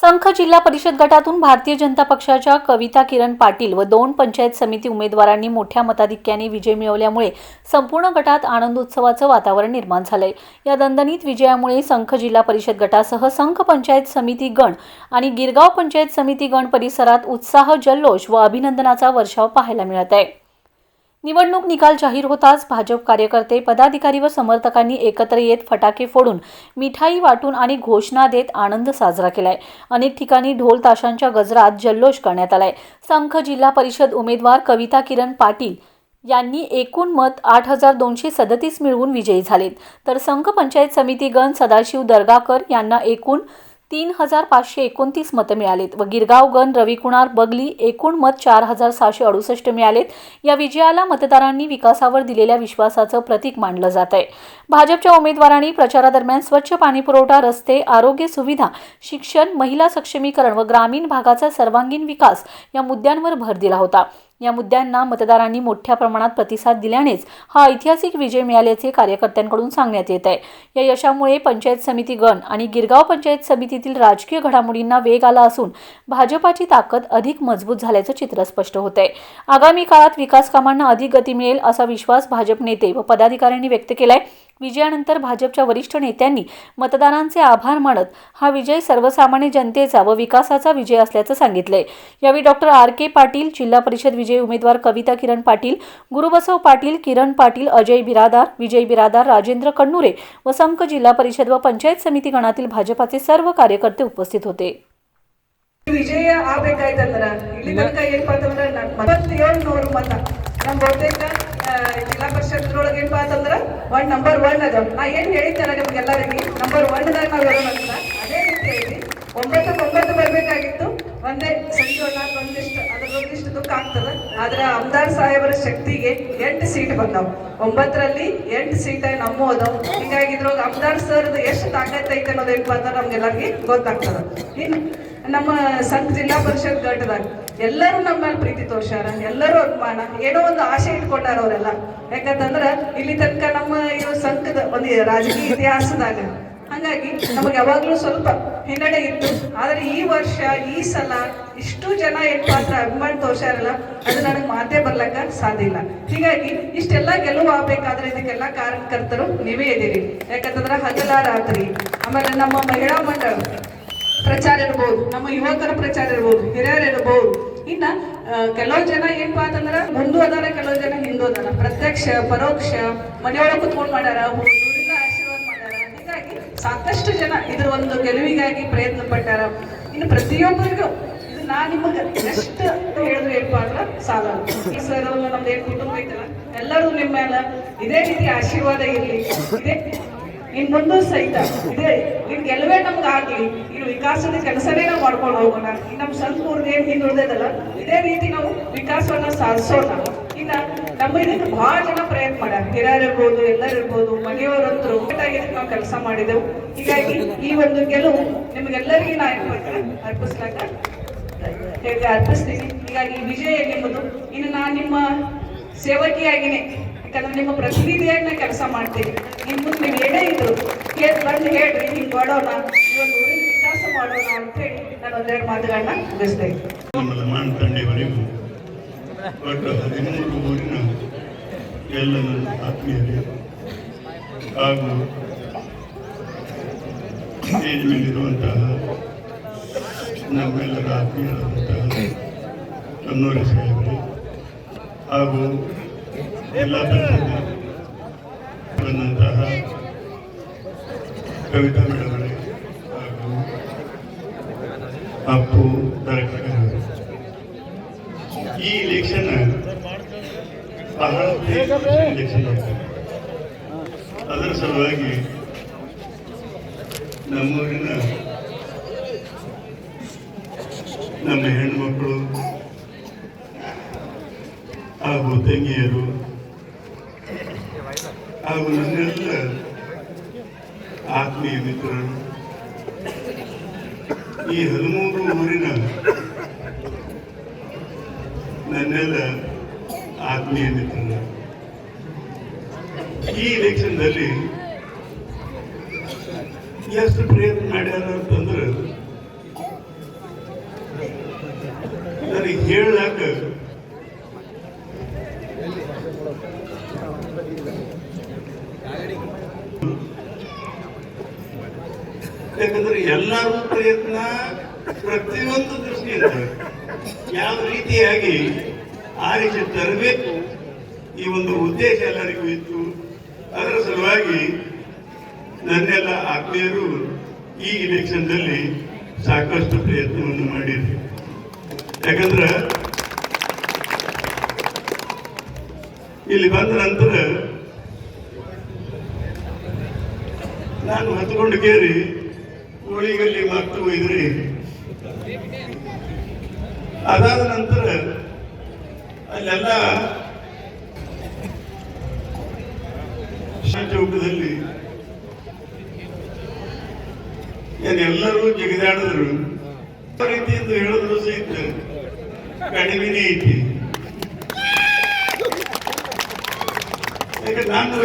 संख जिल्हा परिषद गटातून भारतीय जनता पक्षाच्या कविता किरण पाटील व 2 पंचायत समिती उमेदवारांनी मोठ्या मताधिक्याने विजय मिळवल्यामुळे संपूर्ण गटात आनंदोत्सवाचं वातावरण निर्माण झालंय। या दणदणीत विजयामुळे संख जिल्हा परिषद गटासह संख पंचायत समिती गण आणि गिरगाव पंचायत समिती गण परिसरात उत्साह, जल्लोष व अभिनंदनाचा वर्षाव पाहायला मिळत आहे। निवडणूक निकाल जाहीर होताच भाजप कार्यकर्ते, पदाधिकारी व समर्थकांनी एकत्र येत फटाके फोडून, मिठाई वाटून आणि घोषणा देत आनंद साजरा केलाय। अनेक ठिकाणी ढोल ताशांच्या गजरात जल्लोष करण्यात आलाय। संख जिल्हा परिषद उमेदवार कविता किरण पाटील यांनी एकूण मत 8237 मिळवून विजयी झालेत, तर संख पंचायत समिती गण सदाशिव दर्गाकर यांना एकूण 3529 मतं मिळालेत व गिरगाव गण रविकुमार बगली एकूण मत 4668 मिळालेत। या विजयाला मतदारांनी विकासावर दिलेल्या विश्वासाचं प्रतीक मानलं जात आहे। भाजपच्या उमेदवारांनी प्रचारादरम्यान स्वच्छ पाणीपुरवठा, रस्ते, आरोग्य सुविधा, शिक्षण, महिला सक्षमीकरण व ग्रामीण भागाचा सर्वांगीण विकास या मुद्द्यांवर भर दिला होता। या मुद्द्यांना मतदारांनी मोठ्या प्रमाणात प्रतिसाद दिल्यानेच हा ऐतिहासिक विजय मिळाल्याचे कार्यकर्त्यांकडून सांगण्यात येत आहे। या यशामुळे पंचायत समिती गण आणि गिरगाव पंचायत समितीतील राजकीय घडामोडींना वेग आला असून भाजपाची ताकद अधिक मजबूत झाल्याचं चित्र स्पष्ट होत आहे। आगामी काळात विकास कामांना अधिक गती मिळेल असा विश्वास भाजप नेते व पदाधिकाऱ्यांनी व्यक्त केलाय। विजयानंतर भाजपच्या वरिष्ठ नेत्यांनी मतदारांचे आभार मानत हा विजय सर्वसामान्य जनतेचा व विकासाचा विजय असल्याचं सांगितलंय। यावेळी डॉक्टर RK पाटील, जिल्हा परिषद विजयी उमेदवार कविता किरण पाटील, गुरुबसव पाटील, किरण पाटील, अजय बिरादार, विजय बिरादार, राजेंद्र कन्नुरे व संख जिल्हा परिषद व पंचायत समिती गणातील भाजपाचे सर्व कार्यकर्ते उपस्थित होते। ವಿಜಯ ಆಗಬೇಕಾಯ್ತಂದ್ರ ಇಲ್ಲಿ ತನಕ ಏನಪ್ಪಾ ಅಂತಂದ್ರೆ 4700 ಮತ ನಮ್ಮ ಬಹುತೇಕ ಜಿಲ್ಲಾ ಪರಿಷತ್ನೊಳಗೆ ಏನಪ್ಪಾ ಅಂತಂದ್ರ ನಂಬರ್ 1 ಅದ। ನಾ ಏನು ಹೇಳಿದ್ದೆ ನಿಮ್ಗೆಲ್ಲರಿಗೆ ನಂಬರ್ 1 ದಾಗ ನಾವು ಇರೋಣ ಅದೇ ರೀತಿಯಾಗಿ 9 ಬರಬೇಕಾಗಿತ್ತು। ಒಂದೇ ಸಂಜೋಣ ಒಂದಿಷ್ಟು ದುಃಖ ಆಗ್ತದ, ಆದ್ರೆ ಅಮ್ದಾರ್ ಸಾಹೇಬರ ಶಕ್ತಿಗೆ 8 ಸೀಟ್ ಬಂದವು। 9ರಲ್ಲಿ 8 ಸೀಟ್ ನಮ್ಮ ಅದಾವ। ಹೀಗಾಗಿ ಇದ್ರೊಳಗೆ ಅಮ್ದಾರ್ ಸರ್ ಎಷ್ಟು ತಾಕತ್ ಐತೆ ಅನ್ನೋದು ಏನಪ್ಪಾ ಅಂತ ನಮ್ಗೆಲ್ಲರಿಗೆ ಗೊತ್ತಾಗ್ತದ। ಇನ್ನು ನಮ್ಮ ಸಂಘ ಜಿಲ್ಲಾ ಪರಿಷತ್ ಘಟದಾಗ ಎಲ್ಲರೂ ನಮ್ಮ ಮೇಲೆ ಪ್ರೀತಿ ತೋರ್ಸ್ಯಾರ, ಎಲ್ಲರೂ ಅಭಿಮಾನ, ಏನೋ ಒಂದು ಆಸೆ ಇಟ್ಕೊಂಡಾರ ಅವರೆಲ್ಲ। ಯಾಕಂತಂದ್ರ ಇಲ್ಲಿ ತನಕ ನಮ್ಮ ಸಂಘದ ಒಂದು ರಾಜಕೀಯ ಇತಿಹಾಸದಾಗ ಹಾಗಾಗಿ ನಮಗೆ ಯಾವಾಗ್ಲೂ ಸ್ವಲ್ಪ ಹಿನ್ನಡೆ ಇತ್ತು। ಆದ್ರೆ ಈ ವರ್ಷ ಈ ಸಲ ಇಷ್ಟು ಜನ ಪಾತ್ರ ಅಭಿಮಾನ ತೋರ್ಸ್ಯಾರಲ್ಲ, ಅದು ನನಗೆ ಮಾತೇ ಬರ್ಲಕ್ಕ ಸಾಧ್ಯ ಇಲ್ಲ। ಹೀಗಾಗಿ ಇಷ್ಟೆಲ್ಲ ಗೆಲುವು ಆಗ್ಬೇಕಾದ್ರೆ ಇದಕ್ಕೆಲ್ಲ ಕಾರಣಕರ್ತರು ನೀವೇ ಇದೀರಿ। ಯಾಕಂತಂದ್ರ ಹಗಲ ರಾತ್ರಿ, ಆಮೇಲೆ ನಮ್ಮ ಮಹಿಳಾ ಮಂಡಳ ಪ್ರಚಾರ ಇರ್ಬೋದು, ನಮ್ಮ ಯುವಕರ ಪ್ರಚಾರ ಇರ್ಬೋದು, ಹಿರಿಯರು ಇರ್ಬೋದು, ಇನ್ನ ಕೆಲವು ಜನ ಏನಪ್ಪಾ ಅಂತಂದ್ರ ಮುಂದೂ ಅದಾರ, ಕೆಲವು ಜನ ಹಿಂದೂ ಅದಾರ, ಪ್ರತ್ಯಕ್ಷ ಪರೋಕ್ಷ ಮನೆಯೊಳಗೆ ಕುತ್ಕೊಂಡು ಮಾಡ್ಯಾರ, ಊರಿಂದ ಆಶೀರ್ವಾದ ಮಾಡ್ಯಾರ। ಹೀಗಾಗಿ ಸಾಕಷ್ಟು ಜನ ಇದ್ರ ಒಂದು ಗೆಲುವಿಗಾಗಿ ಪ್ರಯತ್ನ ಪಟ್ಟಾರ। ಇನ್ನು ಪ್ರತಿಯೊಬ್ಬರಿಗೂ ಇದು ನಾ ನಿಮಗೆ ಎಷ್ಟು ಹೇಳಿದ್ರು ಏನಪ್ಪಾ ಅಂದ್ರ ಸಾಲ। ಈ ಸರ್ ನಮ್ದು ಏನ್ ಕುಟುಂಬ ಐತಲ್ಲ, ಎಲ್ಲರೂ ನಿಮ್ಮ ಮೇಲೆ ಇದೇ ರೀತಿ ಆಶೀರ್ವಾದ ಇರ್ಲಿ, ಇದೇ ಇನ್ ಮುಂದೂ ಸಹಿತ ಇದೇ ಇನ್ ಗೆಲುವೇ ನಮ್ಗೆ ಆಗ್ಲಿ, ಇನ್ನು ವಿಕಾಸದ ಕೆಲಸನೇ ನಾವು ಮಾಡ್ಕೊಂಡು ಹೋಗೋಣ। ಇನ್ನು ನಮ್ಮ ಸಂಪೂರ್ಣ ಏನ್ ಹಿಂದುಳಿದಲ್ಲ, ಇದೇ ರೀತಿ ನಾವು ವಿಕಾಸವನ್ನ ಸಾಧಿಸೋಣ। ಇನ್ನ ನಮ್ಮ ಇದಕ್ಕೆ ಬಹಳ ಜನ ಪ್ರಯತ್ನ ಮಾಡ್ಯಾರ, ಹಿರಿಯರು ಇರ್ಬೋದು, ಎಲ್ಲರೂ ಇರ್ಬೋದು, ಮನೆಯವರಂತರೂ ಇದಕ್ಕೆ ನಾವು ಕೆಲಸ ಮಾಡಿದೆವು। ಹೀಗಾಗಿ ಈ ಒಂದು ಗೆಲುವು ನಿಮ್ಗೆಲ್ಲರಿಗೂ ನಾ ಅರ್ಪಿಸ್ಲಾಕ ಅರ್ಪಿಸ್ತೀನಿ। ಹೀಗಾಗಿ ವಿಜಯ ನಿಮ್ಮದು। ಇನ್ನು ನಾ ನಿಮ್ಮ ಸೇವಕಿಯಾಗಿನೇ, ಯಾಕಂದ್ರೆ ನಿಮ್ಮ ಪ್ರತಿನಿಧಿಯಾಗಿ ನಾ ಕೆಲಸ ಮಾಡ್ತೀನಿ। ಇನ್ನು ಮುಂದೆ ನೀವು ಏನೇ ಇದ್ರು ಬಂದು ಹೇಳ್ರಿ, ಹಿಂಗೆ ಮಾಡೋಣ, ಈ ಒಂದು ಊರಿನ ವಿಕಾಸ ಮಾಡೋಣ ಅಂತ ಹೇಳಿ ನಾನು ಒಂದೆರಡು ಮಾತುಗಳನ್ನ ಮುಗಿಸ್ತಾ ಇದ್ದೀನಿ। ನಮ್ಮ ಲಮಾನ್ ತಂಡೆವರೆಗೂ ಒಟ್ಟು 13 ಊರಿನ ಎಲ್ಲ ನನ್ನ ಆತ್ಮೀಯರೇ ಹಾಗೂ ಸ್ಟೇಜ್ ಮೇಲಿರುವಂತಹ ನಮ್ಮೆಲ್ಲರ ಆತ್ಮೀಯರಾದಂತಹ ಕನ್ನೂರಿ ಸಾಹೇಬರೇ ಹಾಗೂ ಜಿಲ್ಲಾ ಪರಿಷತ್ ಬಂದಂತಹ ಕವಿತಾ ಮೇಡಮರೇ ಹಾಗೂ ಅಪ್ಪು ದರ್ಗಾಕರ್, ಈ ಇಲೆಕ್ಷನ್ ಬಹಳ ಇಲೆಕ್ಷನ್ ಆಗಿದೆ। ಅದರ ಸಲುವಾಗಿ ನಮ್ಮೂರಿನ ನಮ್ಮ ಹೆಣ್ಮಕ್ಕಳು ಹಾಗೂ ತಂಗಿಯರು ಹಾಗೂ ನನ್ನೆಲ್ಲ ಆತ್ಮೀಯ ಮಿತ್ರರು, ಈ 13 ಊರಿನ ನನ್ನೆಲ್ಲ ಆತ್ಮೀಯ ಮಿತ್ರರು, ಈ ಇಲೆಕ್ಷನ್ದಲ್ಲಿ ಎಷ್ಟು ಪ್ರಯತ್ನ ಮಾಡ್ಯಾರ ಅಂತಂದ್ರೆ ಹೇಳಾಕ ಯಾಕಂದ್ರೆ ಎಲ್ಲರೂ ಪ್ರಯತ್ನ ಪ್ರತಿಯೊಂದು ದೃಷ್ಟಿಯಿಂದ ಯಾವ ರೀತಿಯಾಗಿ ಆರಿಸಿ ತರಬೇಕು ಈ ಒಂದು ಉದ್ದೇಶ ಎಲ್ಲರಿಗೂ ಇತ್ತು. ಅದರ ಸಲುವಾಗಿ ನನ್ನೆಲ್ಲ ಆತ್ಮೀಯರು ಈ ಇಲೆಕ್ಷನ್ದಲ್ಲಿ ಸಾಕಷ್ಟು ಪ್ರಯತ್ನವನ್ನು ಮಾಡಿದ್ರು. ಯಾಕಂದ್ರೆ ಇಲ್ಲಿ ಬಂದ ನಂತರ ನಾನು ಹತ್ಕೊಂಡು ಕೇರಿ ಹೋಳಿಗಲ್ಲಿ ಮತ್ತು ಒಯ್ದ್ರಿ. ಅದಾದ ನಂತರ ಅಲ್ಲೆಲ್ಲ ಚೌಕದಲ್ಲಿ ಎಲ್ಲರೂ ಜಿಗಿದಾಡಿದ್ರು. ರೀತಿಯಿಂದ ಹೇಳಿದ್ರು ಸಹಿತ ಕಡಿಮೆನೇ ಐತಿ. ಯಾಕಂದ್ರೆ ನಾನು